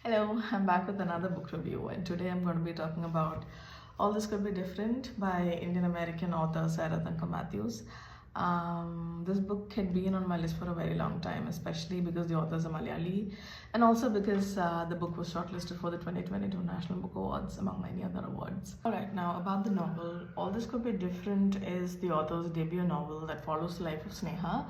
Hello, I'm back with another book review, and today I'm going to be talking about All This Could Be Different by Indian American author Sarah Thankam Mathews. This book had been on my list for a very long time, especially because the author is a Malayali, and also because the book was shortlisted for the 2022 National Book Awards, among many other awards. Alright, now about the novel. All This Could Be Different is the author's debut novel that follows the life of Sneha,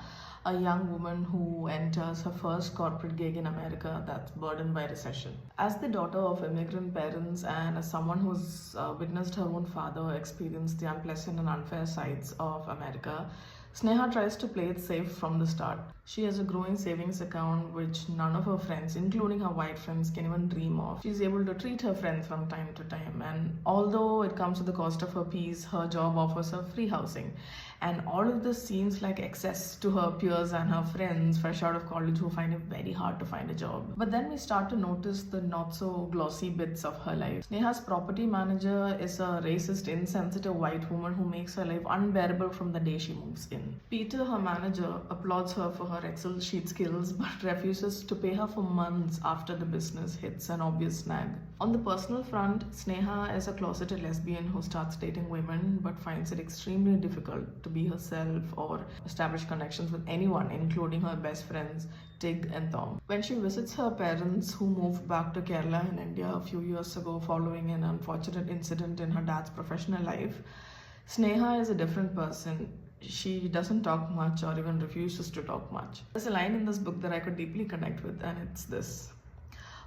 a young woman who enters her first corporate gig in America that's burdened by recession. As the daughter of immigrant parents and as someone who's witnessed her own father experience the unpleasant and unfair sides of America, Sneha tries to play it safe from the start. She has a growing savings account which none of her friends, including her white friends, can even dream of. She's able to treat her friends from time to time, and although it comes at the cost of her peace, her job offers her free housing. And all of this seems like excess to her peers and her friends fresh out of college who find it very hard to find a job. But then we start to notice the not so glossy bits of her life. Sneha's property manager is a racist, insensitive white woman who makes her life unbearable from the day she moves in. Peter, her manager, applauds her for her Excel sheet skills but refuses to pay her for months after the business hits an obvious snag. On the personal front, Sneha is a closeted lesbian who starts dating women but finds it extremely difficult to be herself or establish connections with anyone, including her best friends Tig and Tom. When she visits her parents who moved back to Kerala in India a few years ago following an unfortunate incident in her dad's professional life, Sneha is a different person. She doesn't talk much or even refuses to talk much. There's a line in this book that I could deeply connect with, and it's this.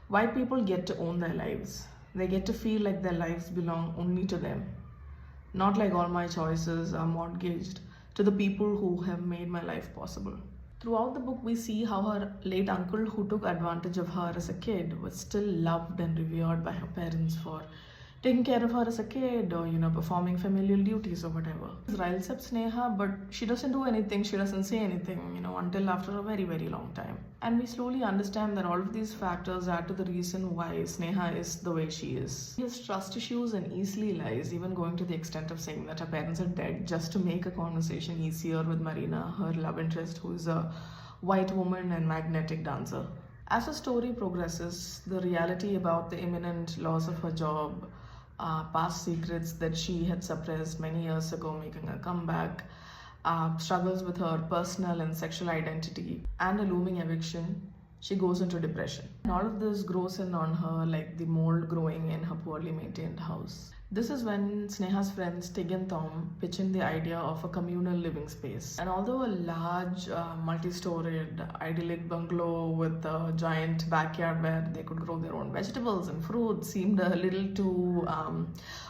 White people get to own their lives. They get to feel like their lives belong only to them. Not like all my choices are mortgaged to the people who have made my life possible. Throughout the book, we see how her late uncle, who took advantage of her as a kid, was still loved and revered by her parents for taking care of her as a kid or, performing familial duties or whatever. It riles up Sneha, but she doesn't do anything, she doesn't say anything, until after a very, very long time. And we slowly understand that all of these factors add to the reason why Sneha is the way she is. She has trust issues and easily lies, even going to the extent of saying that her parents are dead just to make a conversation easier with Marina, her love interest, who is a white woman and magnetic dancer. As the story progresses, the reality about the imminent loss of her job, past secrets that she had suppressed many years ago making a comeback, struggles with her personal and sexual identity, and a looming eviction, she goes into depression. And all of this grows in on her like the mold growing in her poorly maintained house. This is when Sneha's friends Tig and Tom pitch in the idea of a communal living space. And although a large, multi-storied, idyllic bungalow with a giant backyard where they could grow their own vegetables and fruits seemed a little too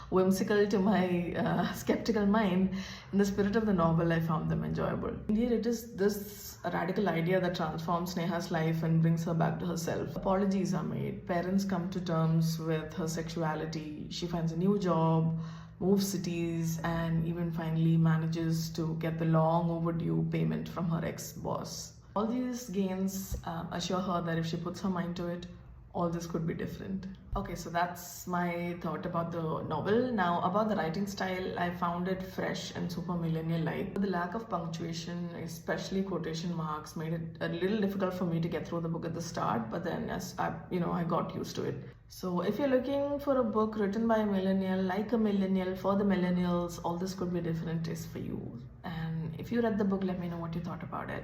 whimsical to my skeptical mind, in the spirit of the novel, I found them enjoyable. Indeed, it is this radical idea that transforms Sneha's life and brings her back to herself. Apologies are made, parents come to terms with her sexuality, she finds a new job, moves cities, and even finally manages to get the long overdue payment from her ex-boss. All these gains assure her that if she puts her mind to it, all this could be different. Okay, so that's my thought about the novel. Now, about the writing style, I found it fresh and super millennial-like. The lack of punctuation, especially quotation marks, made it a little difficult for me to get through the book at the start, but then as I got used to it. So if you're looking for a book written by a millennial, like a millennial, for the millennials, All This Could Be Different is for you. And if you read the book, let me know what you thought about it.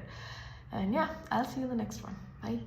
And yeah, I'll see you in the next one. Bye.